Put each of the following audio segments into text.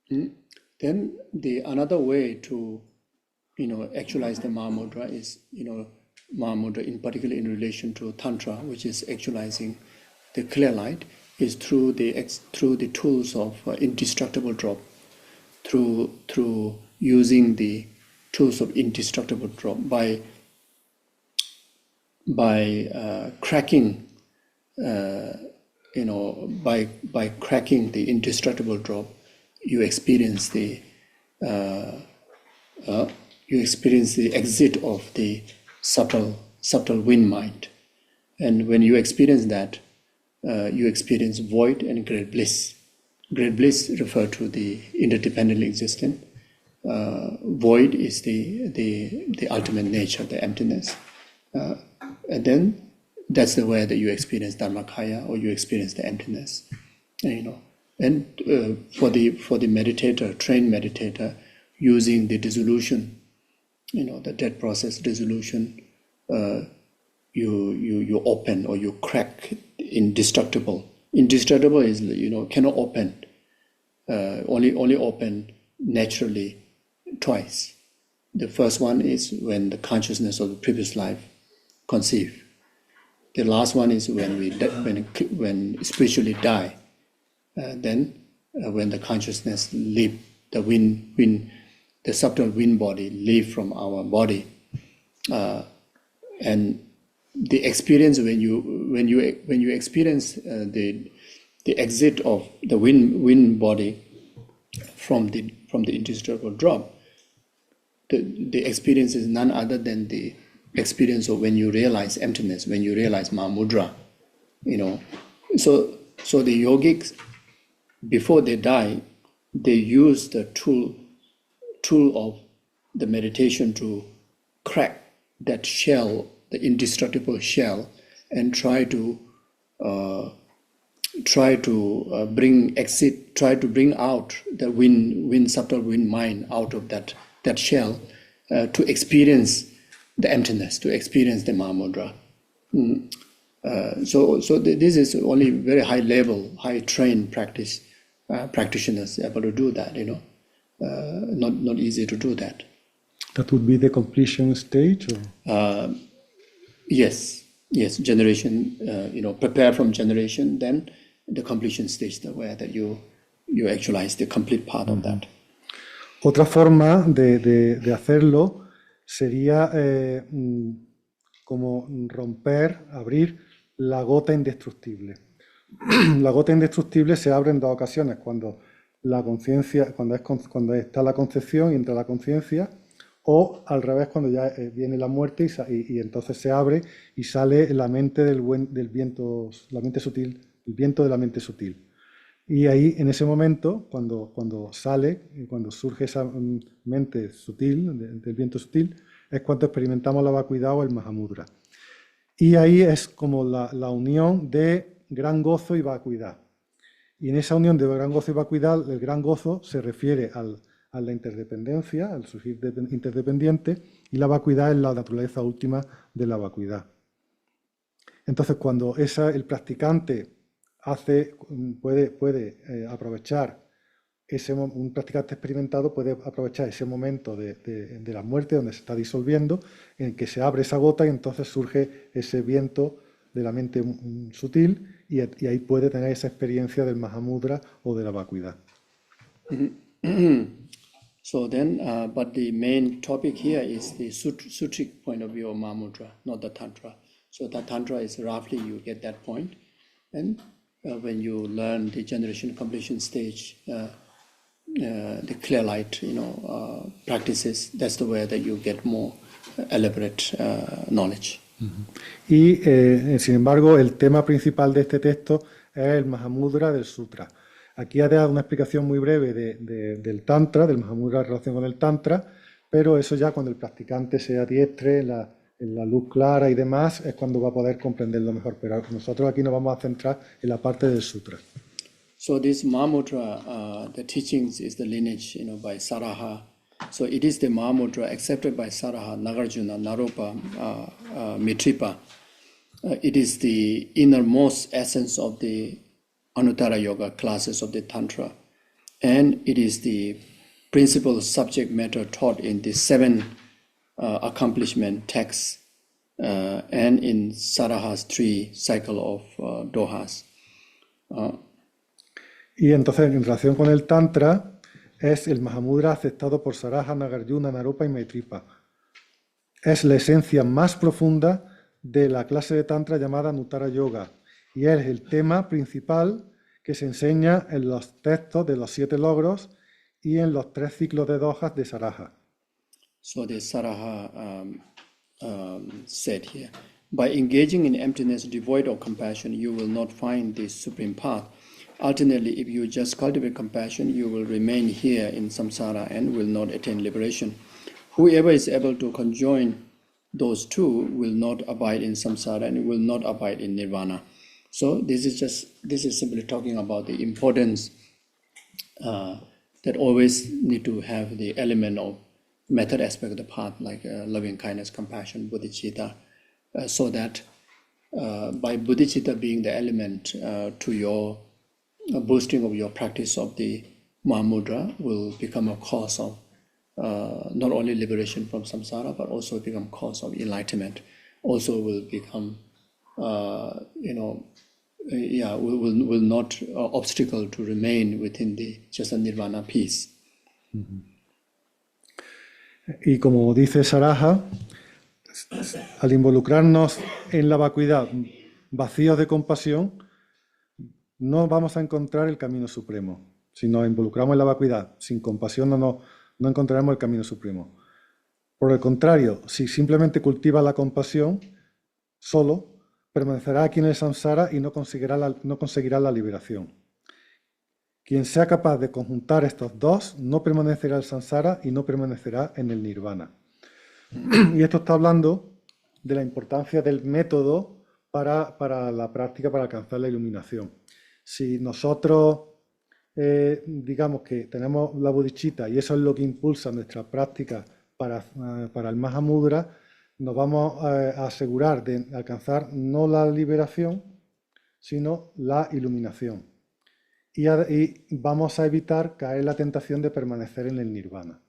Then the another way to, actualize the Mahamudra is, Mahamudra in particular in relation to Tantra, which is actualizing the clear light, is through the tools of indestructible drop, through using the tools of indestructible drop by cracking, by cracking the indestructible drop, you experience the exit of the subtle wind mind, and when you experience that, you experience void and great bliss. Great bliss refer to the interdependently existent. Void is the ultimate nature, the emptiness, and then that's the way that you experience Dharmakaya, or you experience the emptiness, And for the meditator, trained meditator, using the dissolution, the death process dissolution, you open or you crack indestructible. Indestructible is cannot open. Only open naturally twice. The first one is when the consciousness of the previous life conceive. The last one is when spiritually die. Then when the consciousness leave the the subtle wind body leave from our body, and the experience when you experience the exit of the wind body from the indestructible drop, the experience is none other than the experience of when you realize emptiness, when you realize Mahamudra, So the yogics, before they die, they use the tool of the meditation to crack that shell, the indestructible shell, and try to bring out the subtle wind mind out of that shell, to experience the emptiness, to experience the Mahamudra. So this is only very high level, high trained practitioners able to do that. Not easy to do that. That would be the completion stage, or? Yes. Generation. Prepare from generation, then the completion stage, the way that you actualize the complete part of that. Otra forma de hacerlo sería como abrir la gota indestructible. La gota indestructible se abre en dos ocasiones: cuando la conciencia, cuando está la concepción y entra la conciencia, o al revés, cuando ya viene la muerte y entonces se abre y sale la mente del viento, la mente sutil, el viento de la mente sutil. Y ahí, en ese momento, cuando sale, cuando surge esa mente sutil, del viento sutil, es cuando experimentamos la vacuidad o el Mahamudra. Y ahí es como la unión de gran gozo y vacuidad. Y en esa unión de gran gozo y vacuidad, el gran gozo se refiere a la interdependencia, al surgir interdependiente, y la vacuidad es la naturaleza última de la vacuidad. Entonces, cuando el practicante puede aprovechar un practicante experimentado puede aprovechar ese momento de la muerte, donde se está disolviendo, en que se abre esa gota y entonces surge ese viento de la mente sutil, y ahí puede tener esa experiencia del Mahamudra o de la vacuidad. So then, but the main topic here is the sutric point of view of Mahamudra, not the Tantra. So the Tantra is roughly you get that point, and when you learn the generation completion stage, the clear light, practices, that's the way that you get more elaborate knowledge. Y sin embargo, el tema principal de este texto es el Mahamudra del Sutra. Aquí ha dado una explicación muy breve del Tantra, del Mahamudra en relación con el Tantra, pero eso ya cuando el practicante se adiestre en la luz clara y demás, es cuando va a poder comprenderlo mejor. Pero nosotros aquí nos vamos a centrar en la parte del Sutra. So this Mahamudra, the teachings is the lineage, by Saraha. So it is the Mahamudra accepted by Saraha, Nagarjuna, Naropa, Mitripa. It is the innermost essence of the Anuttara Yoga classes of the Tantra. and it is the principal subject matter taught in the 7 accomplishment texts and in Saraha's 3 cycle of Dohas. Y entonces, en relación con el Tantra, es el Mahamudra aceptado por Saraha, Nagarjuna, Naropa y Maitripa. Es la esencia más profunda de la clase de Tantra llamada Nuttara Yoga, y es el tema principal que se enseña en los textos de los 7 logros y en los 3 ciclos de Dohas de Saraha. So the Saraha said here, by engaging in emptiness devoid of compassion, you will not find the supreme path. Alternately, if you just cultivate compassion, you will remain here in samsara and will not attain liberation. Whoever is able to conjoin those two will not abide in samsara and will not abide in nirvana. So this is simply talking about the importance that always need to have the element of method aspect of the path, like loving kindness, compassion, bodhicitta, so that by bodhicitta being the element to your boosting of your practice of the Mahamudra will become a cause of not only liberation from samsara, but also become cause of enlightenment. Also will become, will not obstacle to remain within the just a nirvana peace. Y como dice Saraha, al involucrarnos en la vacuidad, vacíos de compasión, no vamos a encontrar el camino supremo. Si nos involucramos en la vacuidad sin compasión, no encontraremos el camino supremo. Por el contrario, si simplemente cultiva la compasión, solo permanecerá aquí en el samsara y no conseguirá la liberación. Quien sea capaz de conjuntar estos dos no permanecerá en el samsara y no permanecerá en el nirvana. Y esto está hablando de la importancia del método para la práctica, para alcanzar la iluminación. Si nosotros, digamos que tenemos la bodhicitta y eso es lo que impulsa nuestra práctica para el Mahamudra, nos vamos a asegurar de alcanzar no la liberación, sino la iluminación. Y vamos a evitar caer en la tentación de permanecer en el nirvana.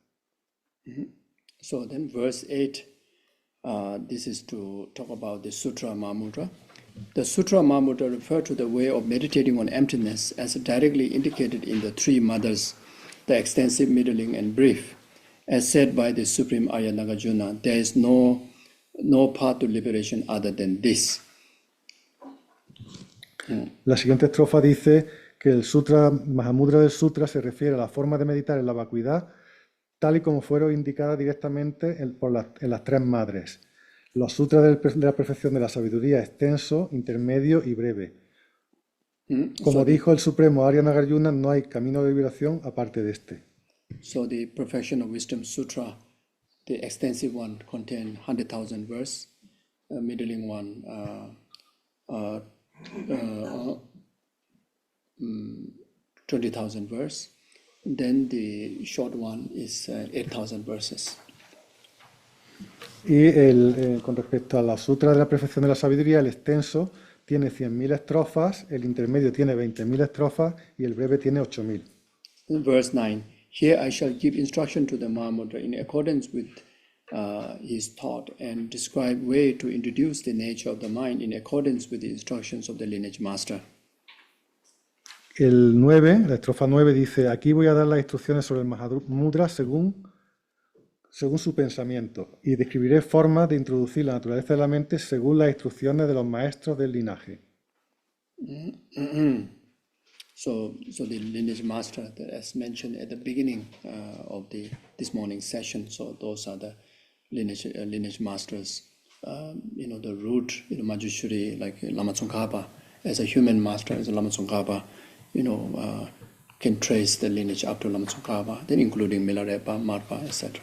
So then verse 8, this is to talk about the Sutra Mahamudra. The Sutra Mahamudra refer to the way of meditating on emptiness as directly indicated in the 3 mothers, the extensive, middling, and brief. As said by the Supreme Arya Nagarjuna, there is no path to liberation other than this. La siguiente estrofa dice que el Sutra Mahamudra del Sutra se refiere a la forma de meditar en la vacuidad tal y como fueron indicadas directamente en las 3 madres. Los sutras de la perfección de la sabiduría extenso, intermedio y breve. Como dijo el Supremo Arya Nagarjuna, no hay camino de liberación aparte de este. So the Perfection of Wisdom Sutra, the extensive one, contains 100,000 verses, middling one 20,000 verses, then the short one is 8,000 verses. Y con respecto a la Sutra de la Perfección de la Sabiduría, el extenso tiene 100.000 estrofas, el intermedio tiene 20.000 estrofas y el breve tiene 8.000. Verse 9, here I shall give instruction to the Mahamudra in accordance with his thought and describe way to introduce the nature of the mind in accordance with the instructions of the lineage master. El 9, la estrofa 9 dice, aquí voy a dar las instrucciones sobre el Mahamudra según su pensamiento y describiré formas de introducir la naturaleza de la mente según las instrucciones de los maestros del linaje. So the lineage master, as mentioned at the beginning of this morning's session, so those are the lineage masters, the root, Manjushri, like Lama Tsongkhapa, as a human master, as a Lama Tsongkhapa, can trace the lineage up to Lama Tsongkhapa, then including Milarepa, Marpa, etc.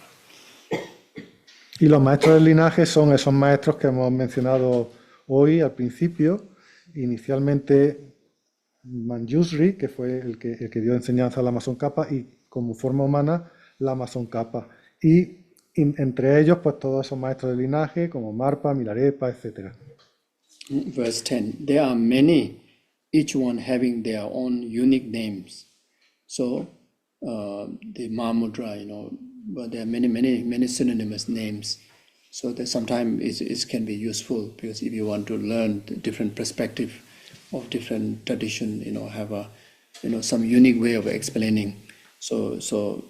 Y los maestros del linaje son esos maestros que hemos mencionado hoy al principio, inicialmente Manjushri, que fue el que dio enseñanza a Lama Tsongkhapa, y como forma humana, Lama Tsongkhapa. Y entre ellos, pues todos esos maestros del linaje, como Marpa, Milarepa, etc. Verse 10, there are many, each one having their own unique names. So the Mahamudra, but there are many synonymous names. So that sometimes it can be useful, because if you want to learn the different perspective of different tradition, have a some unique way of explaining. So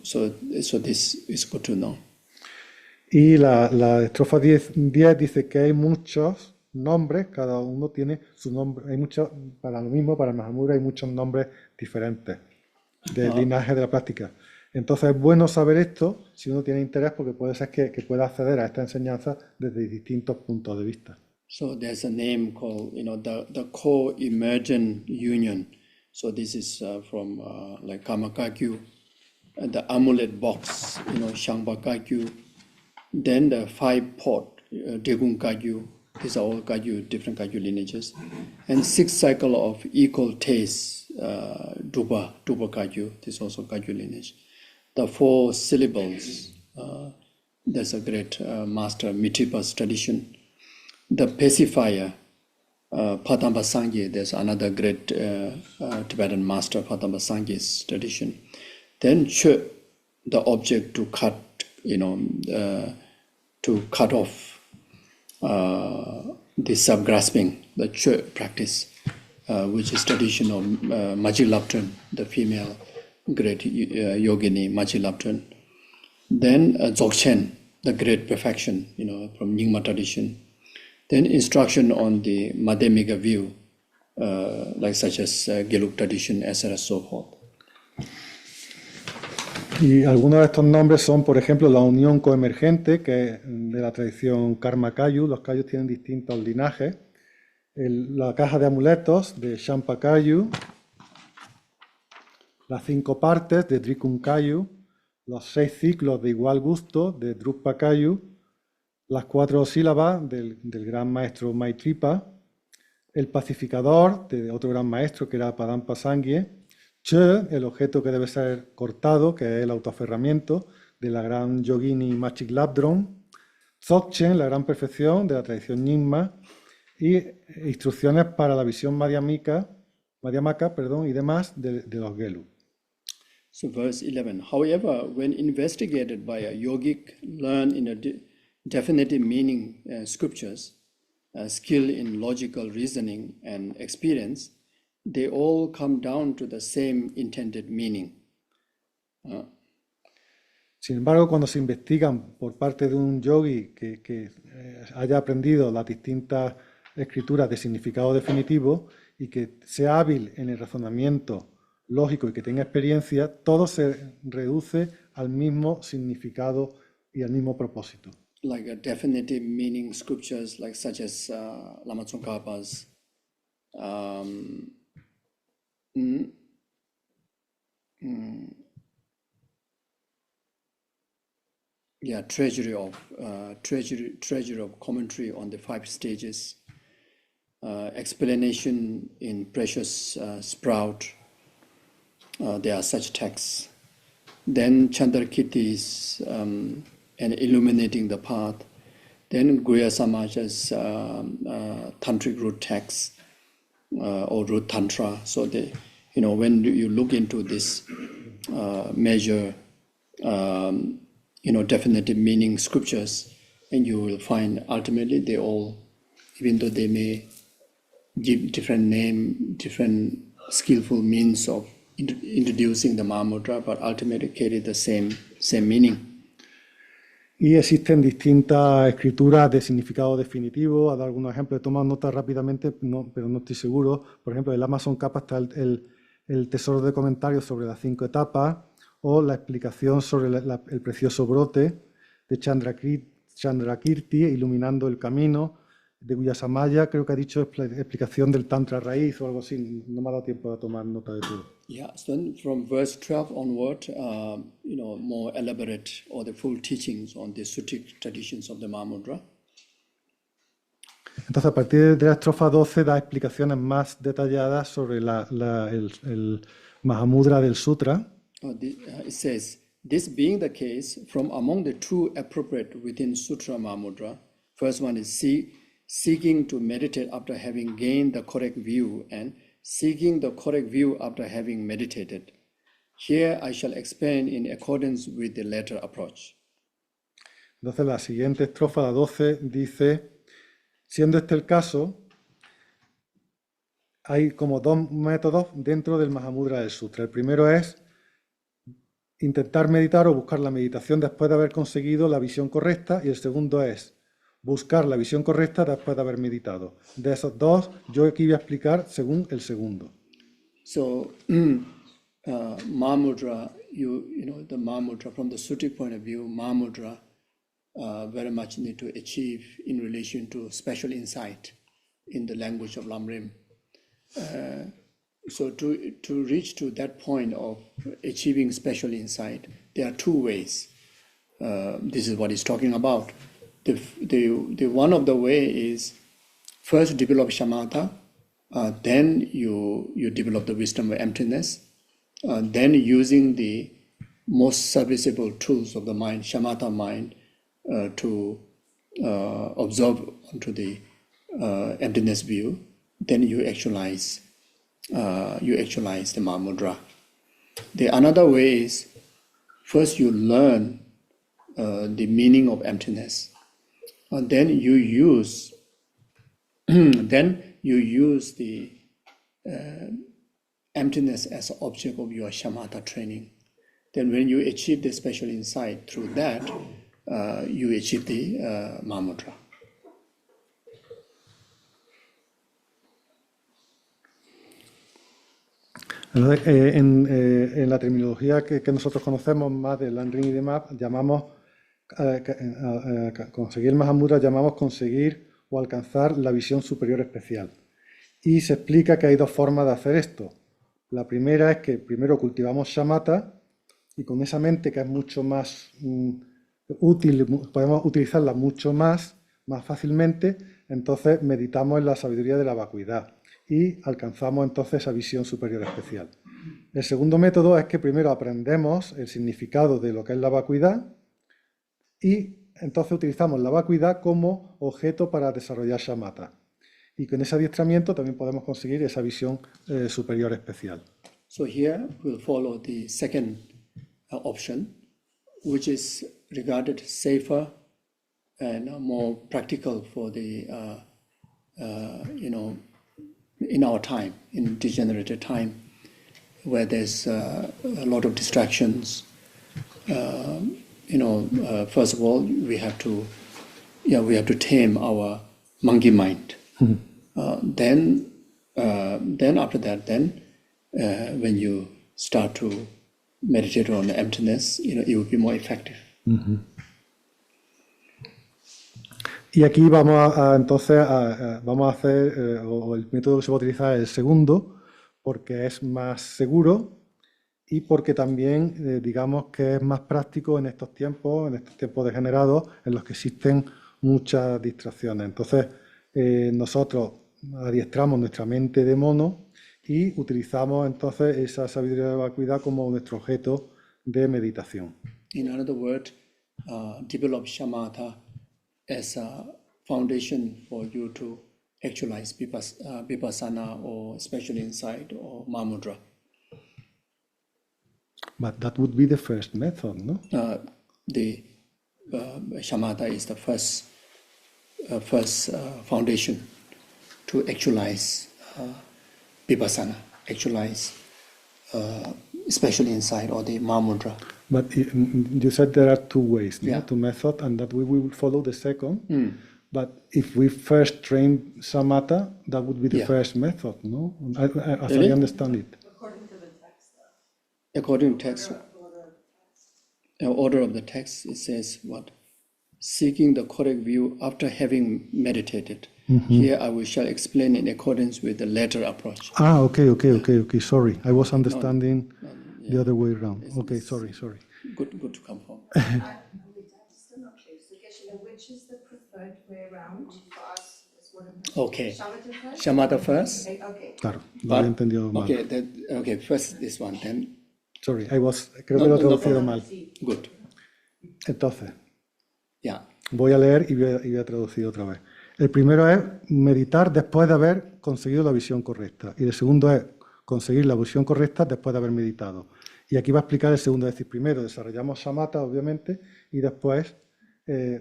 this is good to know. Y la estrofa 10 dice que hay muchos nombres, cada uno tiene su nombre, hay muchos, para lo mismo, para el Mahamudra hay muchos nombres diferentes del linaje de la práctica. Entonces es bueno saber esto si uno tiene interés, porque puede ser que pueda acceder a esta enseñanza desde distintos puntos de vista. So there's a name called, the co-emergent union. So this is from like Kamakakyu, the amulet box, Shangpa Kakyu. Then the 5 pot, Degung Kagyu. These are all Kagyu, different Kagyu lineages. And 6 cycle of equal taste, Dupa Kagyu. This is also Kagyu lineage. The 4 syllables, there's a great master, Mitripa's tradition. The pacifier, Padamba Sangye, there's another great Tibetan master, Padamba Sangye's tradition. Then Che, the object to cut, to cut off the sub-grasping, the Che practice, which is tradition of Maji Lapton, the female great yogini, Maji Lapton. Then Dzogchen, the great perfection, from Nyingma tradition. Then instruction on the Madhyamika view, like such as Gelug tradition, etc. so forth. Y algunos de estos nombres son, por ejemplo, la unión coemergente, que es de la tradición Karma Kayu. Los Kayus tienen distintos linajes. La caja de amuletos de Shampa Kayu. Las 5 partes de Drikun Kayu. Los 6 ciclos de igual gusto de Druppa Kayu. Las 4 sílabas del gran maestro Maitripa. El pacificador de otro gran maestro que era Padampa Sangye. Che, el objeto que debe ser cortado, que es el autoaferramiento, de la gran yogini Machik Labdron. Dzogchen, la gran perfección de la tradición Nyingma. Y instrucciones para la visión Madhyamaka, y demás de los Gelug. So verse 11. However, when investigated by a yogic, learned in a definitive meaning scriptures, skill in logical reasoning and experience, they all come down to the same intended meaning. Sin embargo, cuando se investigan por parte de un yogi que haya aprendido las distintas escrituras de significado definitivo y que sea hábil en el razonamiento lógico y que tenga experiencia, todo se reduce al mismo significado y al mismo propósito. Like a definitive meaning scriptures, like such as Lama Tsongkhapa's treasury of commentary on the 5 stages, explanation in precious sprout. There are such texts. Then Chandrakirti's and illuminating the path. Then Guya Samaja's tantric root texts. Or root tantra. So when you look into this measure, definitive meaning scriptures, and you will find ultimately they all, even though they may give different name, different skillful means of introducing the Mahamudra, but ultimately carry the same meaning. Y existen distintas escrituras de significado definitivo. A dar algunos ejemplos, he tomado notas rápidamente, pero no estoy seguro. Por ejemplo, en el Amazon Kappa está el tesoro de comentarios sobre las 5 etapas, o la explicación sobre el precioso brote de Chandrakirti, iluminando el camino, de Guyasamaya, creo que ha dicho explicación del Tantra raíz o algo así. No me ha dado tiempo de tomar nota de todo. Yeah, so then from verse 12 onward, more elaborate or the full teachings on the Sutric traditions of the Mahamudra. Entonces, a partir de la estrofa 12 da explicaciones más detalladas sobre el Mahamudra del Sutra. It says, this being the case, from among the two appropriate within Sutra Mahamudra, first one is seeking to meditate after having gained the correct view, and seeking the correct view after having meditated. Here I shall explain in accordance with the latter approach. Entonces la siguiente estrofa, la 12, dice, siendo este el caso, hay como dos métodos dentro del Mahamudra del Sutra. El primero es intentar meditar o buscar la meditación después de haber conseguido la visión correcta, y el segundo es buscar la visión correcta después de haber meditado. De esos dos, yo aquí voy a explicar según el segundo. So, Mahamudra, you know, the Mahamudra, from the Sutric point of view, Mahamudra very much need to achieve in relation to special insight in the language of Lamrim. So to reach to that point of achieving special insight, there are two ways. This is what he's talking about. The one of the way is first develop shamatha, then you develop the wisdom of emptiness, then using the most serviceable tools of the mind, shamatha mind, to observe onto the emptiness view, then you actualize the Mahamudra. The another way is first you learn the meaning of emptiness, and then you use the emptiness as an object of your shamatha training. Then when you achieve the special insight through that, you achieve the Mahamudra. Entonces, en la terminología que nosotros conocemos más de Landry y demás, llamamos conseguir el Mahamudra, llamamos conseguir o alcanzar la visión superior especial. Y se explica que hay dos formas de hacer esto. La primera es que primero cultivamos shamatha y con esa mente que es mucho más útil, podemos utilizarla mucho más fácilmente, entonces meditamos en la sabiduría de la vacuidad y alcanzamos entonces esa visión superior especial. El segundo método es que primero aprendemos el significado de lo que es la vacuidad y entonces utilizamos la vacuidad como objeto para desarrollar shamatha. Y con ese adiestramiento también podemos conseguir esa visión superior especial. So here we'll follow the second option, which is regarded safer and more practical for the, in our time, in degenerated time, where there's a lot of distractions. First of all, we have to tame our monkey mind. Then after that, when you start to meditate on the emptiness, it will be more effective. Y aquí vamos a hacer, o el método que se va a utilizar es el segundo, porque es más seguro y porque también, digamos que es más práctico en estos tiempos degenerados en los que existen muchas distracciones. Entonces, nosotros adiestramos nuestra mente de mono y utilizamos entonces esa sabiduría de la vacuidad como nuestro objeto de meditación. In other words, develop shamatha as a foundation for you to actualize vipassana or special insight or Mahamudra. But that would be the first method, no? The shamatha is the first foundation to actualize vipassana, actualize special insight or the Mahamudra. But you said there are two ways, no? Two methods, and that we will follow the second. But if we first train samatha, that would be the first method, no? As I understand it. According to the text, though. According to text, order of the text, it says what? Seeking the correct view after having meditated. Here I shall explain in accordance with the latter approach. Okay. Sorry, I was understanding the other way around. Okay, sorry. Good to come home. I'm still not clear. So, Geshe, which is the preferred way around for us? Okay. Shamatha first? Shamatha first. Okay. Claro, lo había entendido mal. Okay, first this one, then. Sorry, creo que lo he traducido mal. Good. Entonces, Yeah. voy a leer y voy a traducir otra vez. El primero es meditar después de haber conseguido la visión correcta. Y el segundo es conseguir la visión correcta después de haber meditado. Y aquí va a explicar el segundo, es decir, primero desarrollamos samatha, obviamente, y después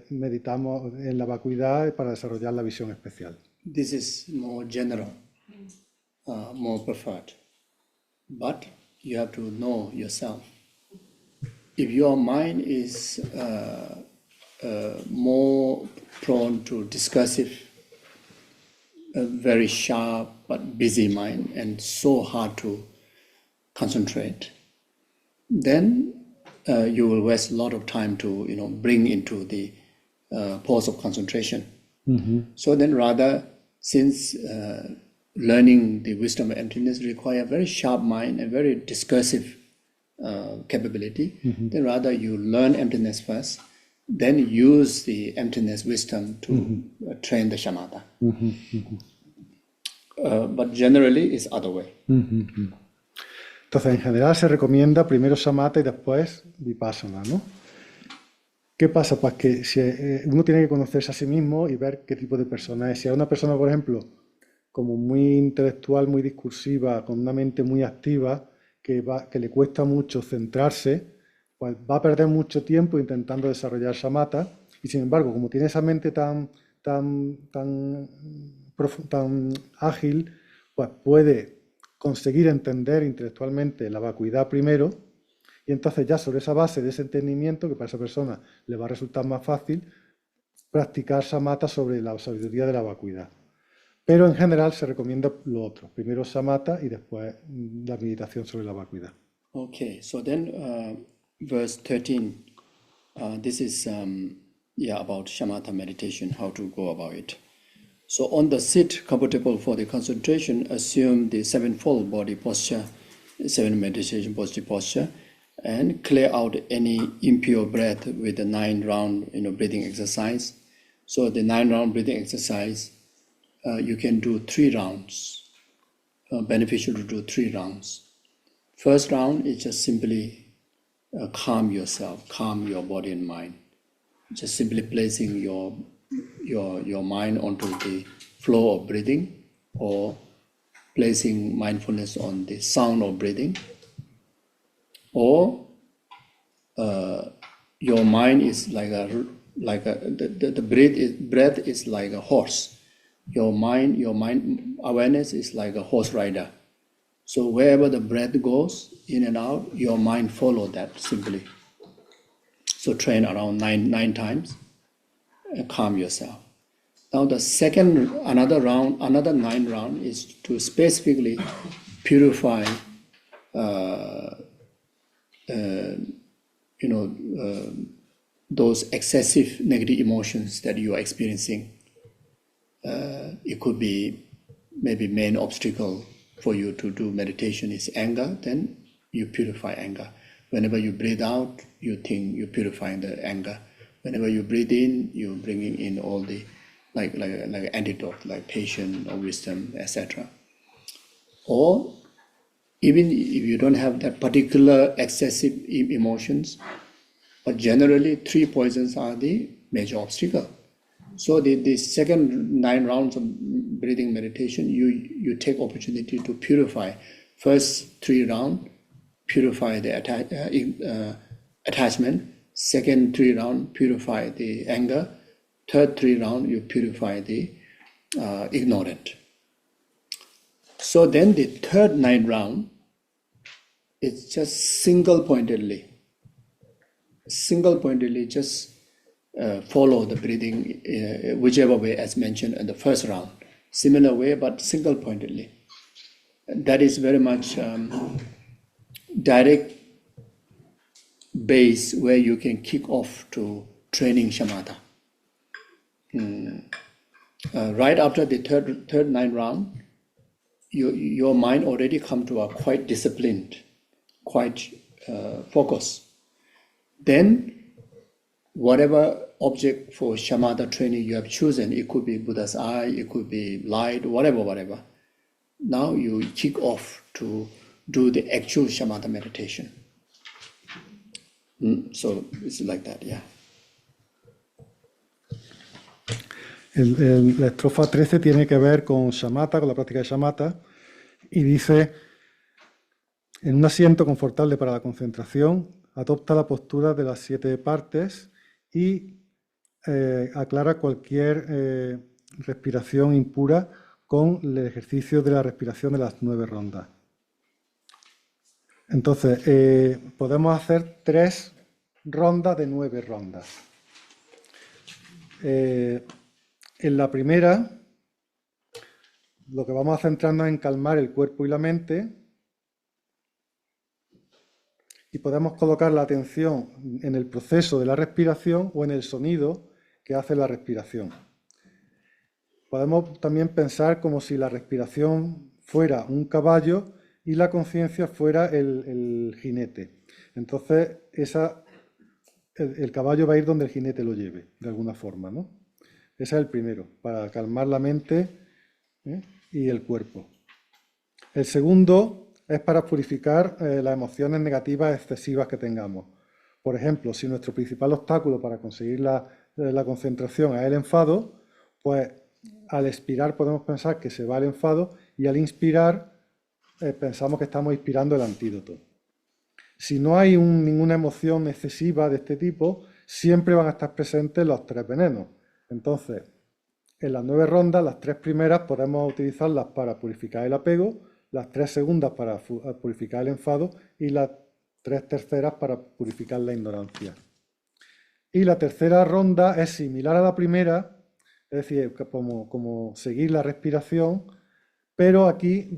meditamos en la vacuidad para desarrollar la visión especial. This is more general, more preferred. But you have to know yourself. If your mind is more prone to discursive, very sharp but busy mind, and so hard to concentrate, then you will waste a lot of time to bring into the pause of concentration. So then rather, since learning the wisdom of emptiness require a very sharp mind and very discursive capability, then rather you learn emptiness first, then use the emptiness wisdom to train the shamatha. But generally it's other way. Entonces, en general se recomienda primero samatha y después vipassana, ¿no? ¿Qué pasa? Pues que si, uno tiene que conocerse a sí mismo y ver qué tipo de persona es. Si es una persona, por ejemplo, como muy intelectual, muy discursiva, con una mente muy activa, que le cuesta mucho centrarse, pues va a perder mucho tiempo intentando desarrollar samatha, y sin embargo, como tiene esa mente tan ágil, pues puede conseguir entender intelectualmente la vacuidad primero, y entonces ya sobre esa base de ese entendimiento, que para esa persona le va a resultar más fácil, practicar samatha sobre la sabiduría de la vacuidad. Pero en general se recomienda lo otro, primero samatha y después la meditación sobre la vacuidad. Okay, so then verse 13, this is about shamatha meditation, how to go about it. So on the seat comfortable for the concentration, assume the sevenfold body posture, seven meditation posture, and clear out any impure breath with the 9-round breathing exercise. So the 9-round breathing exercise, you can do 3 rounds. Beneficial to do 3 rounds. First round is just simply calm yourself, calm your body and mind. Just simply placing your mind onto the flow of breathing, or placing mindfulness on the sound of breathing, or your mind is the breath is like a horse. Your mind awareness is like a horse rider. So wherever the breath goes in and out, your mind follow that simply. So train around nine times and calm yourself. Now the another 9 round is to specifically purify those excessive negative emotions that you are experiencing. It could be maybe main obstacle for you to do meditation is anger, then you purify anger. Whenever you breathe out, you think you're purifying the anger. Whenever you breathe in, you're bringing in all the like antidote, like patience or wisdom, etc. Or even if you don't have that particular excessive emotions, but generally 3 poisons are the major obstacle. So the second 9 rounds of breathing meditation, you take opportunity to purify. First 3 rounds, purify the attachment. Second 3 rounds, purify the anger. Third 3 rounds, you purify the ignorant. So then the third 9 round, it's just single-pointedly just follow the breathing whichever way as mentioned in the first round. Similar way, but single-pointedly. That is very much direct base where you can kick off to training shamatha. Right after the third 9 round, your mind already come to a quite disciplined, quite focused. Then whatever object for shamatha training you have chosen, it could be Buddha's eye, it could be light, whatever. Now you kick off to do the actual shamatha meditation. So it's like that, yeah. La estrofa 13 tiene que ver con shamatha, con la práctica de shamatha, y dice, En un asiento confortable para la concentración, adopta la postura de las 7 partes y aclara cualquier respiración impura con el ejercicio de la respiración de las 9 rondas. Entonces, podemos hacer 3 rondas de 9 rondas. En la primera, lo que vamos a centrarnos en calmar el cuerpo y la mente, y podemos colocar la atención en el proceso de la respiración o en el sonido que hace la respiración. Podemos también pensar como si la respiración fuera un caballo y la conciencia fuera el jinete. Entonces, el caballo va a ir donde el jinete lo lleve, de alguna forma, ¿no? Ese es el primero, para calmar la mente y el cuerpo. El segundo es para purificar las emociones negativas excesivas que tengamos. Por ejemplo, si nuestro principal obstáculo para conseguir la concentración es el enfado, pues al expirar podemos pensar que se va el enfado y al inspirar pensamos que estamos inspirando el antídoto. Si no hay ninguna emoción excesiva de este tipo, siempre van a estar presentes los 3 venenos. Entonces, en las 9 rondas, las 3 primeras podemos utilizarlas para purificar el apego, las 3 segundas para purificar el enfado y las 3 terceras para purificar la ignorancia. Y la tercera ronda es similar a la primera, es decir, como seguir la respiración, pero aquí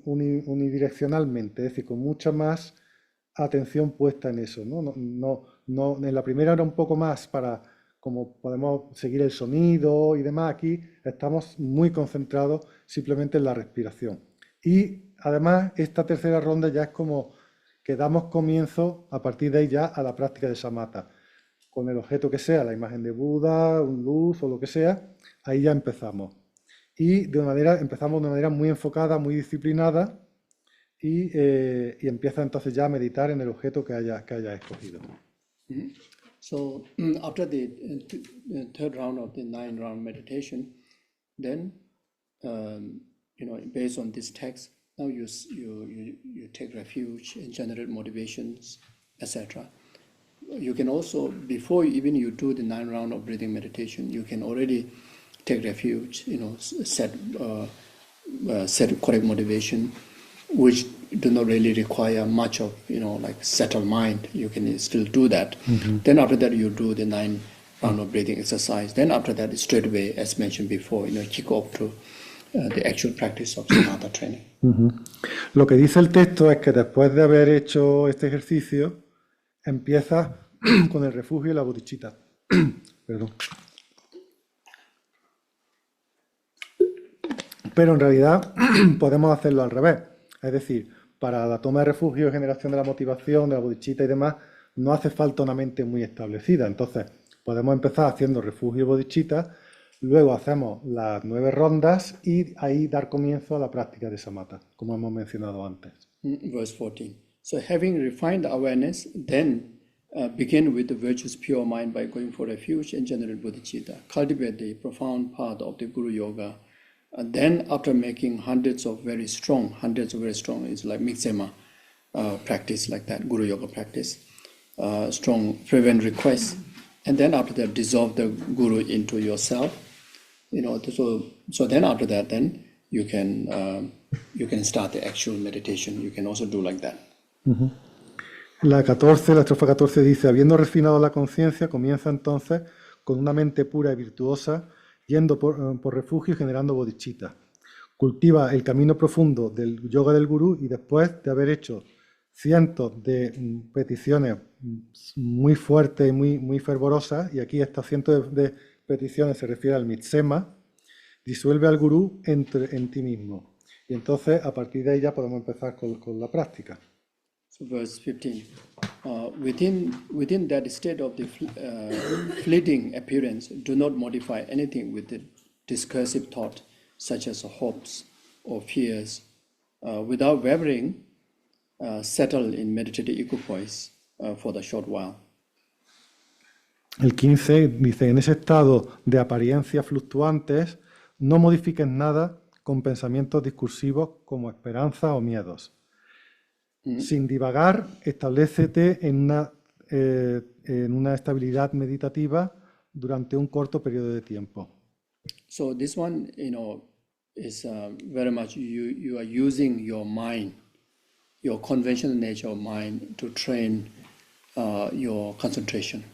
unidireccionalmente, es decir, con mucha más atención puesta en eso, ¿no? En la primera era un poco más para, como podemos seguir el sonido y demás, aquí estamos muy concentrados simplemente en la respiración. Y además esta tercera ronda ya es como que damos comienzo a partir de ahí ya a la práctica de samatha. Con el objeto que sea, la imagen de Buda, un luz o lo que sea, ahí ya empezamos. Y empezamos de una manera muy enfocada, muy disciplinada y empieza entonces ya a meditar en el objeto que haya escogido. So after the third round of the 9-round meditation, then based on this text, now you take refuge in general motivations, etc. You can also, before even you do the 9 round of breathing meditation, you can already take refuge, set correct motivation, which do not really require much of, like settled mind. You can still do that. Mm-hmm. Then after that, you do the 9 round of breathing exercise. Then after that, straight away, as mentioned before, kick off to the actual practice of samatha training. Uh-huh. Lo que dice el texto es que después de haber hecho este ejercicio, empieza con el refugio y la bodhicitta. Perdón. Pero en realidad podemos hacerlo al revés. Es decir, para la toma de refugio y generación de la motivación, de la bodhicitta y demás, no hace falta una mente muy establecida. Entonces, podemos empezar haciendo refugio y bodhicitta, luego hacemos las 9 rondas y ahí dar comienzo a la práctica de samatha, como hemos mencionado antes. Verse 14. So having refined awareness, then begin with the virtuous pure mind by going for refuge and general bodhicitta. Cultivate the profound path of the Guru Yoga. Then after making hundreds of very strong, is like Miksema practice like that, Guru Yoga practice, strong fervent requests. And then after that, dissolve the Guru into yourself. So then after that, then you can start the actual meditation. You can also do like that. Uh-huh. La estrofa 14 dice, habiendo refinado la conciencia, comienza entonces con una mente pura y virtuosa, yendo por refugio y generando bodhicitta. Cultiva el camino profundo del yoga del gurú y después de haber hecho cientos de peticiones muy fuertes y muy fervorosas, y aquí estas cientos de peticiones se refiere al mitsema, disuelve al gurú en ti mismo. Y entonces a partir de ahí ya podemos empezar con la práctica. So verse 15. Within that state of the fleeting appearance, do not modify anything with the discursive thought, such as hopes or fears. Without wavering, settle in meditative equipoise for the short while. El 15 dice, en ese estado de apariencias fluctuantes, no modifiques nada con pensamientos discursivos como esperanza o miedos. Sin divagar, establécete en una estabilidad meditativa durante un corto periodo de tiempo. So this one, is very much you are using your mind, your conventional nature of mind to train your concentration.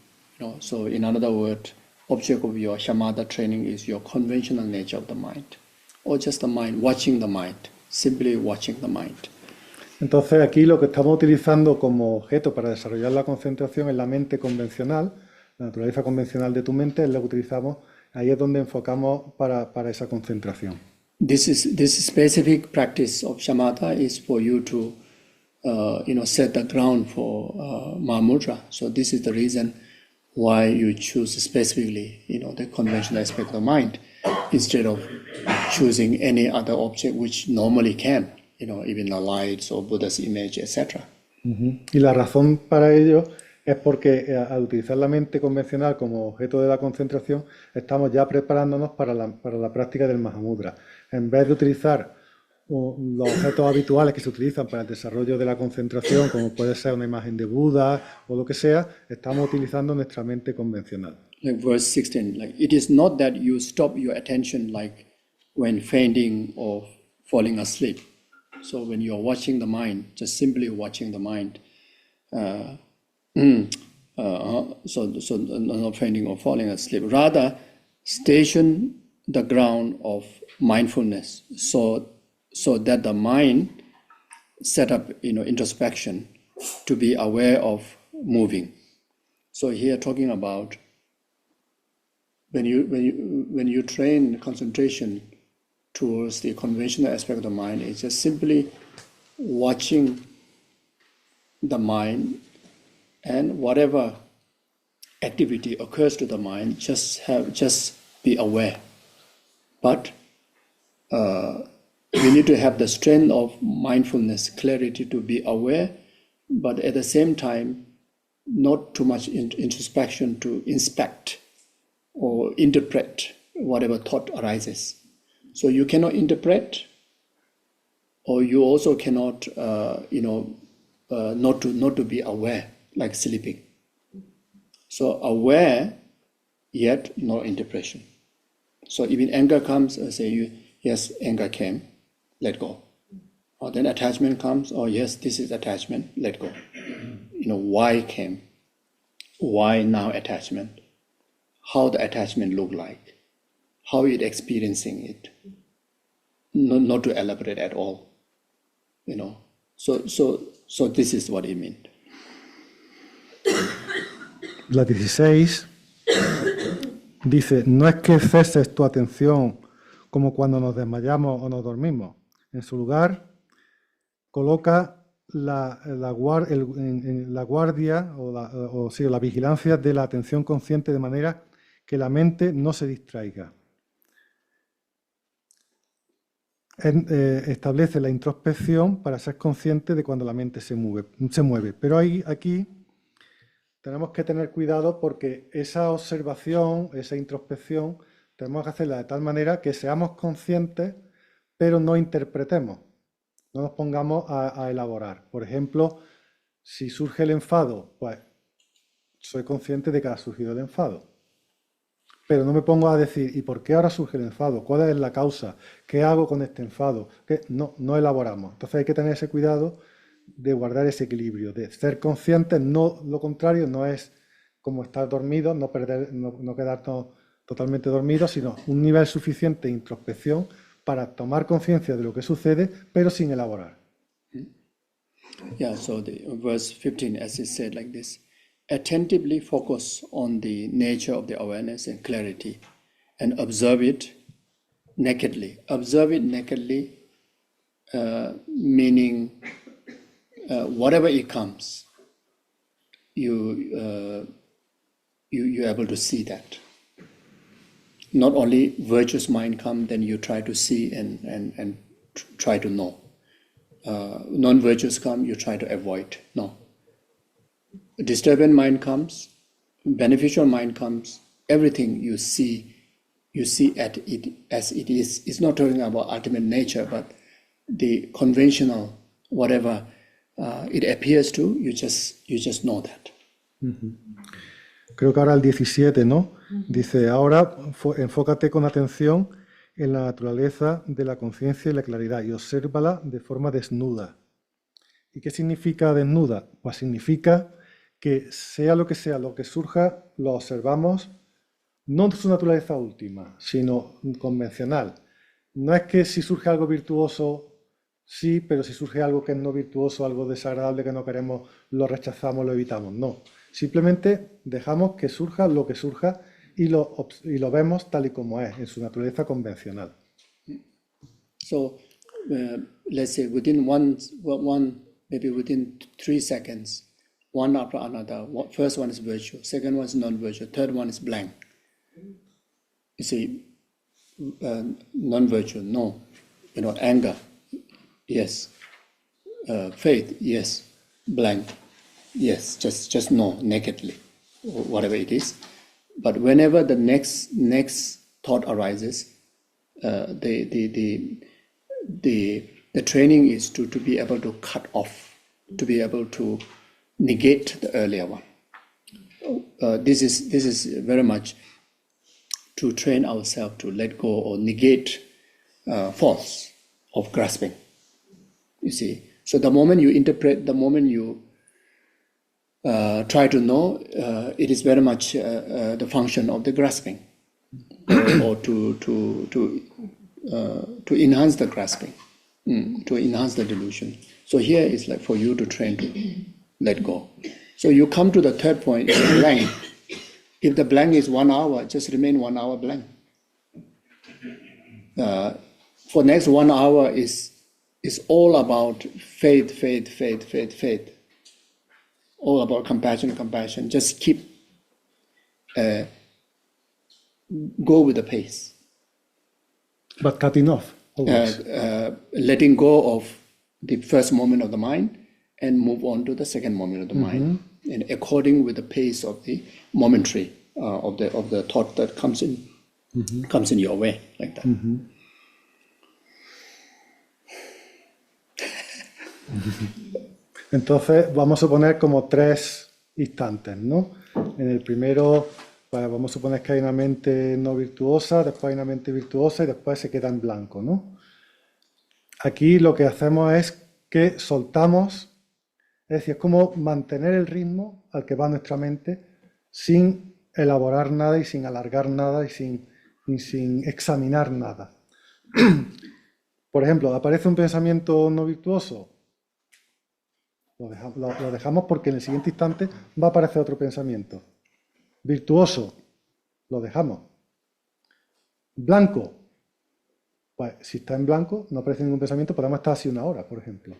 So in another word, object of your shamatha training is your conventional nature of the mind, or just the mind, watching the mind, simply watching the mind. Entonces aquí lo que estamos utilizando como objeto para desarrollar la concentración es la mente convencional, la naturaleza convencional de tu mente es lo que utilizamos, ahí es donde enfocamos para esa concentración. This specific practice of shamatha is for you to, set the ground for Mahamudra. So this is the reason why you choose specifically, the conventional aspect of the mind, instead of choosing any other object which normally can, even the lights or Buddha's image, etc. Y la razón para ello es porque al utilizar la mente convencional como objeto de la concentración, estamos ya preparándonos para la práctica del Mahamudra. En vez de utilizar los objetos habituales que se utilizan para el desarrollo de la concentración, como puede ser una imagen de Buda o lo que sea, estamos utilizando nuestra mente convencional. Like verse 16, like it is not that you stop your attention like when fainting or falling asleep. So when you are watching the mind, just simply watching the mind, so not fainting or falling asleep. Rather, station the ground of mindfulness, so that the mind set up, introspection to be aware of moving. So here talking about when you train concentration towards the conventional aspect of the mind, it's just simply watching the mind, and whatever activity occurs to the mind, just be aware. But we need to have the strength of mindfulness, clarity to be aware, but at the same time, not too much introspection to inspect or interpret whatever thought arises. So you cannot interpret, or you also cannot, not to be aware, like sleeping. So aware, yet no interpretation. So even anger comes, yes, anger came, let go. Or then attachment comes, yes, this is attachment, let go. Why came? Why now attachment? How the attachment look like? How it experiencing it? Not to elaborate at all. So this is what it meant. La 16 dice, no es que ceses tu atención como cuando nos desmayamos o nos dormimos. En su lugar, coloca la guardia o la vigilancia de la atención consciente de manera que la mente no se distraiga. Establece la introspección para ser consciente de cuando la mente se mueve. Pero aquí tenemos que tener cuidado porque esa observación, esa introspección, tenemos que hacerla de tal manera que seamos conscientes, pero no interpretemos, no nos pongamos a elaborar. Por ejemplo, si surge el enfado, pues soy consciente de que ha surgido el enfado. Pero no me pongo a decir, ¿y por qué ahora surge el enfado? ¿Cuál es la causa? ¿Qué hago con este enfado? No elaboramos. Entonces hay que tener ese cuidado de guardar ese equilibrio, de ser conscientes. No, lo contrario no es como estar dormido, no quedarnos totalmente dormidos, sino un nivel suficiente de introspección para tomar conciencia de lo que sucede, pero sin elaborar. Yeah, so the verse 15, as it said like this, attentively focus on the nature of the awareness and clarity and observe it nakedly. Observe it nakedly, meaning whatever it comes, you're able to see that. Not only virtuous mind come, then you try to see and try to know. Non-virtuous come, you try to avoid. No. Disturbing mind comes, beneficial mind comes, everything you see at it as it is. It's not talking about ultimate nature, but the conventional, whatever it appears to, you just know that. Creo que ahora el 17, ¿no? Dice, ahora enfócate con atención en la naturaleza de la conciencia y la claridad y obsérvala de forma desnuda. ¿Y qué significa desnuda? Pues significa que sea lo que surja, lo observamos no en su naturaleza última, sino convencional. No es que si surge algo virtuoso, sí, pero si surge algo que es no virtuoso, algo desagradable que no queremos, lo rechazamos, lo evitamos. No. Simplemente dejamos que surja lo que surja y lo vemos tal y como es, en su naturaleza convencional. So, let's say maybe within 3 seconds, one after another. First one is virtual, second one is non-virtual, third one is blank. You see, non-virtual, no. Anger, yes. Faith, yes. Blank, yes. Just no, nakedly, or whatever it is. But whenever the next thought arises, the training is to be able to cut off, to be able to negate the earlier one. This is very much to train ourselves to let go or negate force of grasping. You see, so the moment you interpret, the moment you try to know, it is very much the function of the grasping, or to enhance the grasping, to enhance the delusion. So here is like for you to train to let go. So you come to the third point, is blank. If the blank is 1 hour, just remain 1 hour blank. For next 1 hour is all about faith. All about compassion. Just keep go with the pace. But cutting off. Letting go of the first moment of the mind and move on to the second moment of the mind, and according with the pace of the momentary of the thought that comes in your way, like that. Entonces vamos a poner como 3 instantes, ¿no? En el primero, pues vamos a suponer que hay una mente no virtuosa, después hay una mente virtuosa y después se queda en blanco, ¿no? Aquí lo que hacemos es que soltamos, es decir, es como mantener el ritmo al que va nuestra mente sin elaborar nada y sin alargar nada y sin examinar nada. Por ejemplo, aparece un pensamiento no virtuoso, lo dejamos porque en el siguiente instante va a aparecer otro pensamiento. Virtuoso, lo dejamos. Blanco, pues si está en blanco, no aparece ningún pensamiento, podemos estar así 1 hora, por ejemplo.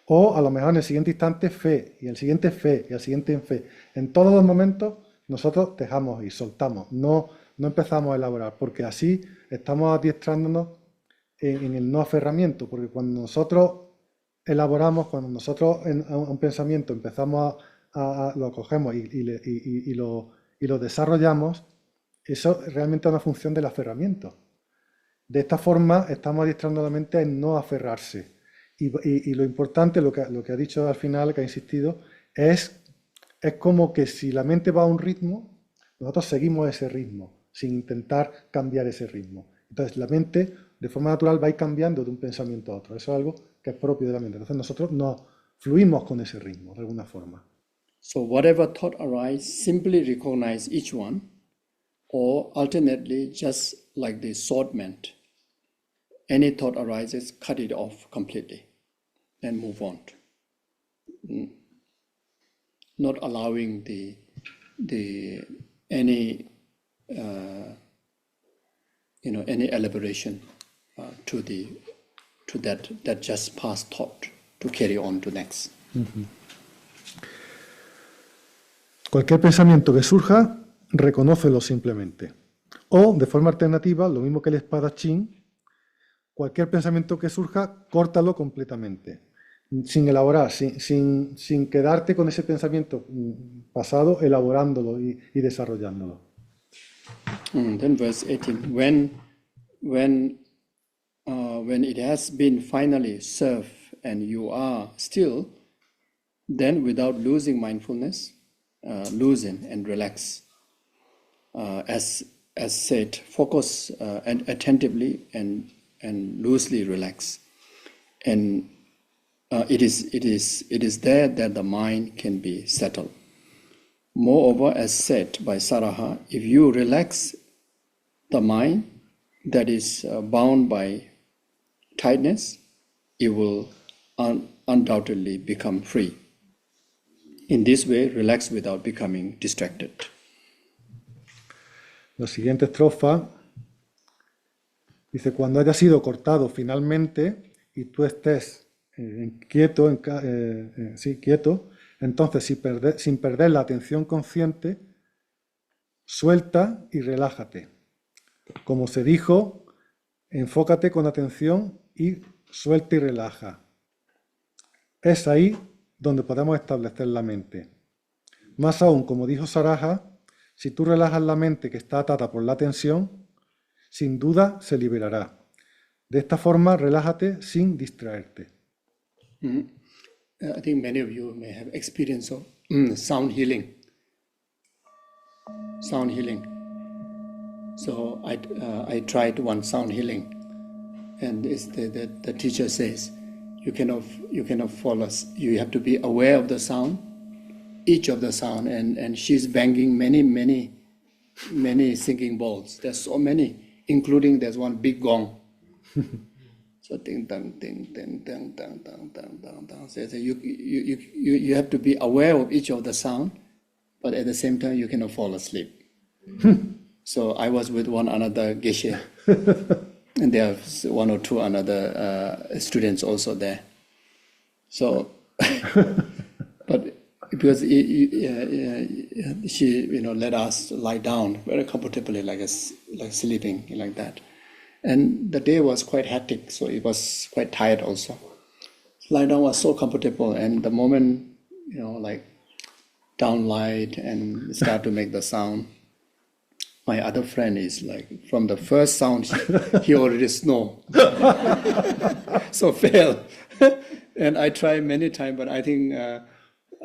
O a lo mejor en el siguiente instante fe, y el siguiente fe, y el siguiente en fe. En todos los momentos nosotros dejamos y soltamos, no empezamos a elaborar, porque así estamos adiestrándonos en el no aferramiento, porque cuando nosotros elaboramos, cuando nosotros en un pensamiento empezamos lo cogemos y lo desarrollamos, eso realmente es una función del aferramiento. De esta forma estamos adiestrando la mente en no aferrarse. Y lo importante, lo que ha dicho al final, que ha insistido, es como que si la mente va a un ritmo, nosotros seguimos ese ritmo, sin intentar cambiar ese ritmo. Entonces la mente, de forma natural, va a ir cambiando de un pensamiento a otro. Eso es algo que es propio de la mente. Entonces nosotros nos fluimos con ese ritmo, de alguna forma. So whatever thought arises, simply recognize each one, or alternately, just like the swordman, any thought arises, cut it off completely and move on. Not allowing any elaboration to that just past thought to carry on to next. Cualquier pensamiento que surja, reconócelo simplemente. O, de forma alternativa, lo mismo que el espadachín, cualquier pensamiento que surja, córtalo completamente. Sin elaborar, sin quedarte con ese pensamiento pasado, elaborándolo y desarrollándolo. Then verse 18, when it has been finally served and you are still Then, without losing mindfulness, loosen and relax. As said, focus and attentively and loosely relax. And it is there that the mind can be settled. Moreover, as said by Saraha, if you relax the mind that is bound by tightness, it will undoubtedly become free. In this way, relax without becoming distracted. La siguiente estrofa dice, cuando haya sido cortado finalmente y tú estés quieto, quieto, entonces sin perder la atención consciente, suelta y relájate. Como se dijo, enfócate con atención y suelta y relaja. Es ahí donde podemos establecer la mente. Más aún, como dijo Saraha, si tú relajas la mente que está atada por la tensión, sin duda se liberará. De esta forma, relájate sin distraerte. I think many of you may have experience of sound healing. Sound healing. So I tried one sound healing, and the teacher says you cannot follow. You have to be aware of the sound, each of the sound, and she's banging many singing bowls. There's so many, including there's one big gong. So ding dang ding ding dang dang dang dang dang dang. So you have to be aware of each of the sound, but at the same time you cannot fall asleep. So I was with one another Geshe, and there are one or two another students also there. So, but because she let us lie down very comfortably, like sleeping like that. And the day was quite hectic, so it was quite tired also. Lie down was so comfortable, and the moment, like down light and start to make the sound, my other friend is like, from the first sound, he already snore. So fail. And I try many times, but I think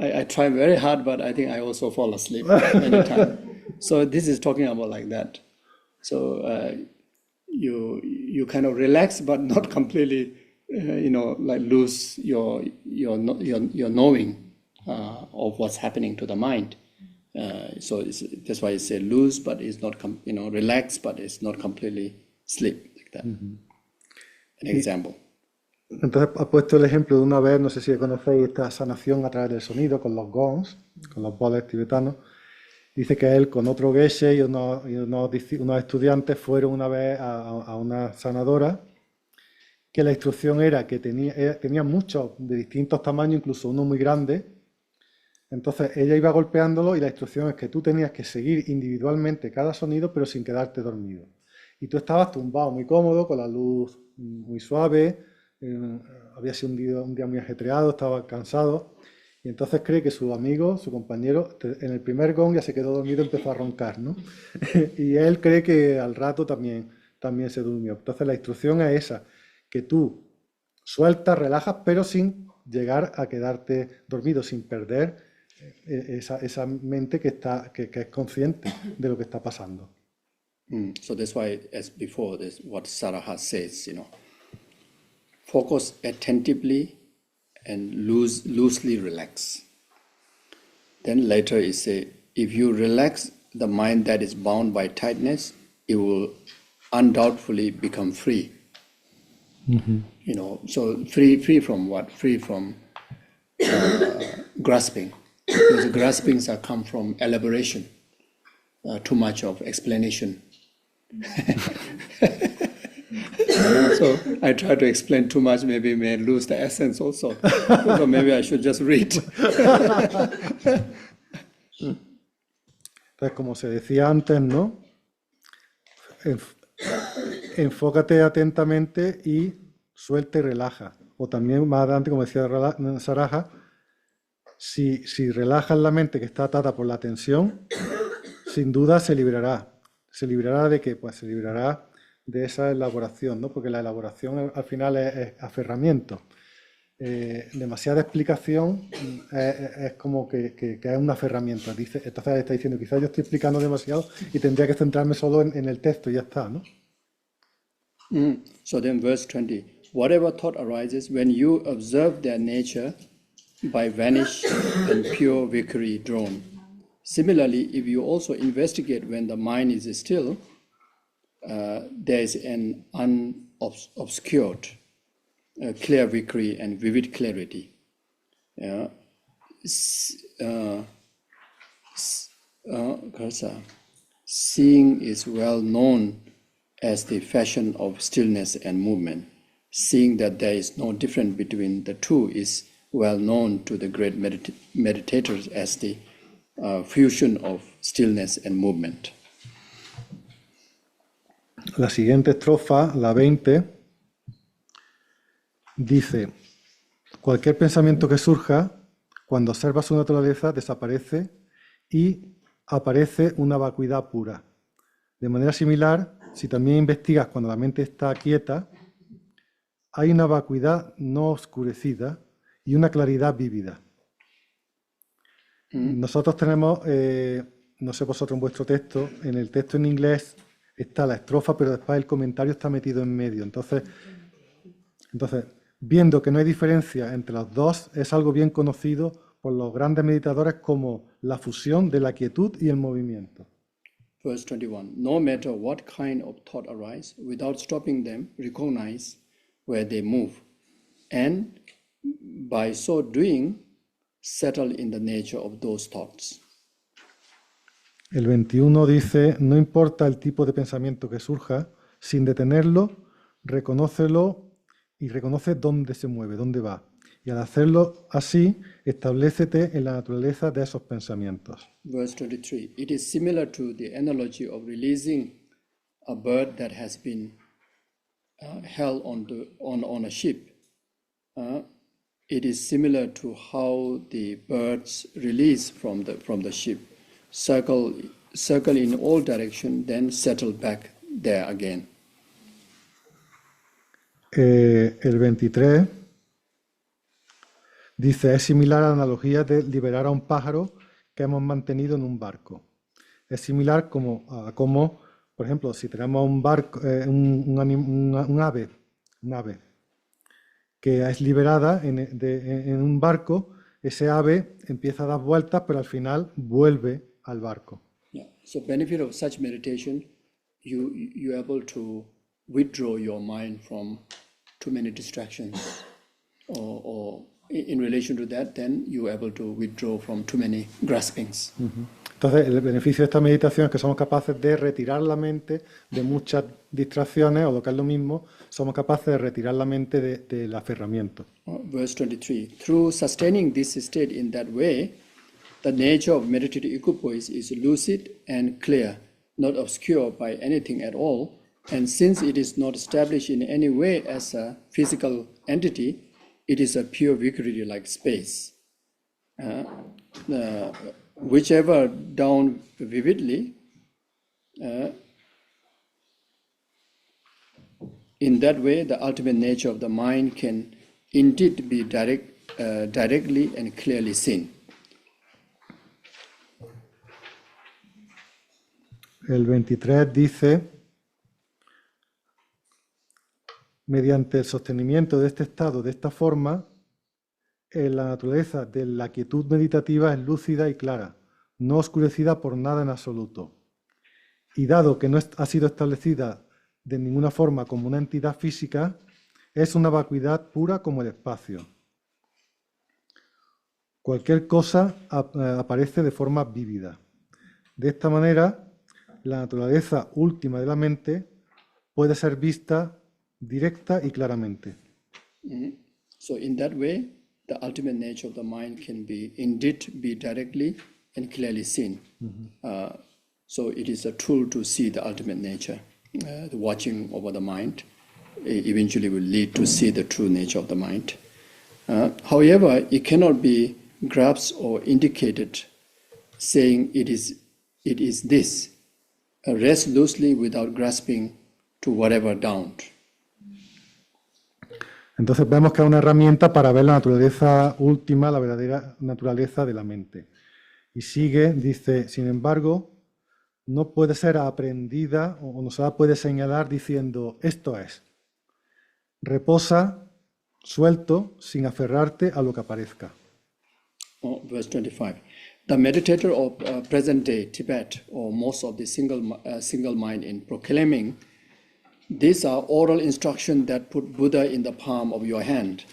I try very hard, but I think I also fall asleep many times. So this is talking about like that. So you kind of relax, but not completely, like lose your knowing of what's happening to the mind. So that's why I say loose, but it's not, relax, but it's not completely sleep, like that. An example. Entonces ha puesto el ejemplo de una vez, no sé si conocéis esta sanación a través del sonido con los gongs, con los boles tibetanos. Dice que él con otro Geshe y unos estudiantes fueron una vez a una sanadora, que la instrucción era que tenía muchos de distintos tamaños, incluso uno muy grande. Entonces ella iba golpeándolo y la instrucción es que tú tenías que seguir individualmente cada sonido, pero sin quedarte dormido. Y tú estabas tumbado muy cómodo, con la luz muy suave, había sido un día muy ajetreado, estaba cansado. Y entonces cree que su amigo, su compañero, en el primer gong ya se quedó dormido y empezó a roncar, ¿no? Y él cree que al rato también se durmió. Entonces la instrucción es esa, que tú sueltas, relajas, pero sin llegar a quedarte dormido, sin perder esa mente que es consciente de lo que está pasando. So that's why, as before, this what Saraha says, focus attentively and loosely relax. Then later it says, if you relax the mind that is bound by tightness, it will undoubtedly become free. So free from what? Free from grasping. Because graspings come from elaboration, too much of explanation. So I try to explain too much, maybe may lose the essence also. So maybe I should just read. Entonces, como se decía antes, ¿no? Enfócate atentamente y suelta y relaja. O también más adelante, como decía Saraha, si relajas la mente que está atada por la tensión, sin duda se liberará. ¿Se liberará de qué? Pues se liberará de esa elaboración, ¿no? Porque la elaboración al final es aferramiento. demasiada explicación es como que es un aferramiento. Entonces está diciendo, quizás yo estoy explicando demasiado y tendría que centrarme solo en el texto y ya está, ¿no? So then verse 20, whatever thought arises when you observe their nature by vanish and pure victory drawn. Similarly, if you also investigate when the mind is still, there is an unobscured, clear victory and vivid clarity. Seeing is well known as the fashion of stillness and movement. Seeing that there is no difference between the two is well known to the great meditators as the fusion of stillness and movement. La siguiente estrofa, la 20, dice, cualquier pensamiento que surja, cuando observa su naturaleza, desaparece y aparece una vacuidad pura. De manera similar, si también investigas cuando la mente está quieta, hay una vacuidad no oscurecida y una claridad vívida. Nosotros tenemos, no sé vosotros en vuestro texto, en el texto en inglés está la estrofa, pero después el comentario está metido en medio. Entonces, viendo que no hay diferencia entre los dos, es algo bien conocido por los grandes meditadores como la fusión de la quietud y el movimiento. Verse 21, no matter what kind of thought arise, without stopping them, recognize where they move, and by so doing, settle in the nature of those thoughts. El 21 dice, no importa el tipo de pensamiento que surja, sin detenerlo, reconócelo y reconoce dónde se mueve, dónde va. Y al hacerlo así, establécete en la naturaleza de esos pensamientos. Verse 23, it is similar to the analogy of releasing a bird that has been held on a ship. It is similar to how the birds release from the ship, circle in all directions, then settle back there again. El 23 dice, es similar a la analogía de liberar a un pájaro que hemos mantenido en un barco. Es similar a como, por ejemplo, si tenemos un barco, un ave que es liberada en un barco, ese ave empieza a dar vueltas, pero al final vuelve al barco. Yeah. So benefit of such meditation, you're able to withdraw your mind from too many distractions, or in relation to that, then you're able to withdraw from too many graspings. Entonces, el beneficio de esta meditación es que somos capaces de retirar la mente de muchas distracciones, o lo que es lo mismo, somos capaces de retirar la mente del aferramiento. Verse 23, through sustaining this state in that way, the nature of meditative equipoise is lucid and clear, not obscured by anything at all, and since it is not established in any way as a physical entity, it is a pure victory like space. Whichever down vividly, in that way, the ultimate nature of the mind can indeed be directly and clearly seen. El 23 dice, mediante el sostenimiento de este estado, de esta forma, la naturaleza de la quietud meditativa es lúcida y clara, no oscurecida por nada en absoluto. Y dado que no ha sido establecida de ninguna forma como una entidad física, es una vacuidad pura como el espacio. Cualquier cosa aparece de forma vívida. De esta manera, la naturaleza última de la mente puede ser vista directa y claramente. So in that way, the ultimate nature of the mind can indeed be directly and clearly seen. So it is a tool to see the ultimate nature. The watching over the mind eventually will lead to see the true nature of the mind. However, it cannot be grasped or indicated, saying it is this. Rest loosely without grasping to whatever down. Entonces vemos que es una herramienta para ver la naturaleza última, la verdadera naturaleza de la mente. Y sigue, dice, sin embargo, no puede ser aprendida o no se la puede señalar diciendo esto es. Reposa suelto sin aferrarte a lo que aparezca. Oh, verse 25. The meditator of present-day Tibet, or most of the single mind in proclaiming, these are oral instructions that put Buddha in the palm of your hand.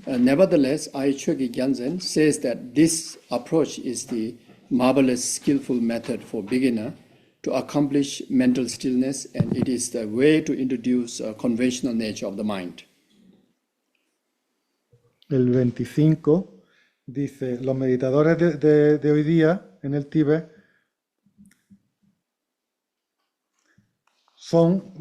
Nevertheless, Geshe Tenzin says that this approach is the marvelous, skillful method for beginner to accomplish mental stillness, and it is the way to introduce a conventional nature of the mind. El 25 dice, los meditadores de hoy día en el Tíbet son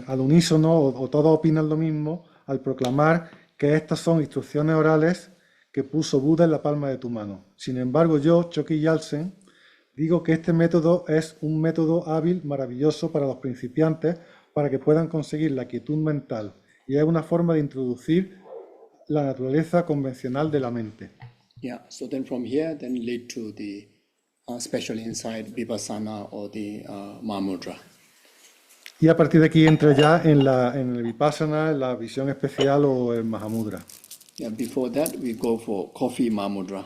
al unísono o todos opinan lo mismo al proclamar que estas son instrucciones orales que puso Buda en la palma de tu mano. Sin embargo, yo, Chökyi Gyaltsen, digo que este método es un método hábil, maravilloso para los principiantes, para que puedan conseguir la quietud mental, y es una forma de introducir la naturaleza convencional de la mente. Yeah, so then from here, then lead to the special insight, Vipassana, or the Mahamudra. Y a partir de aquí entra ya en el Vipassana, en la visión especial o el Mahamudra. Yeah, before that, we go for Coffee Mahamudra.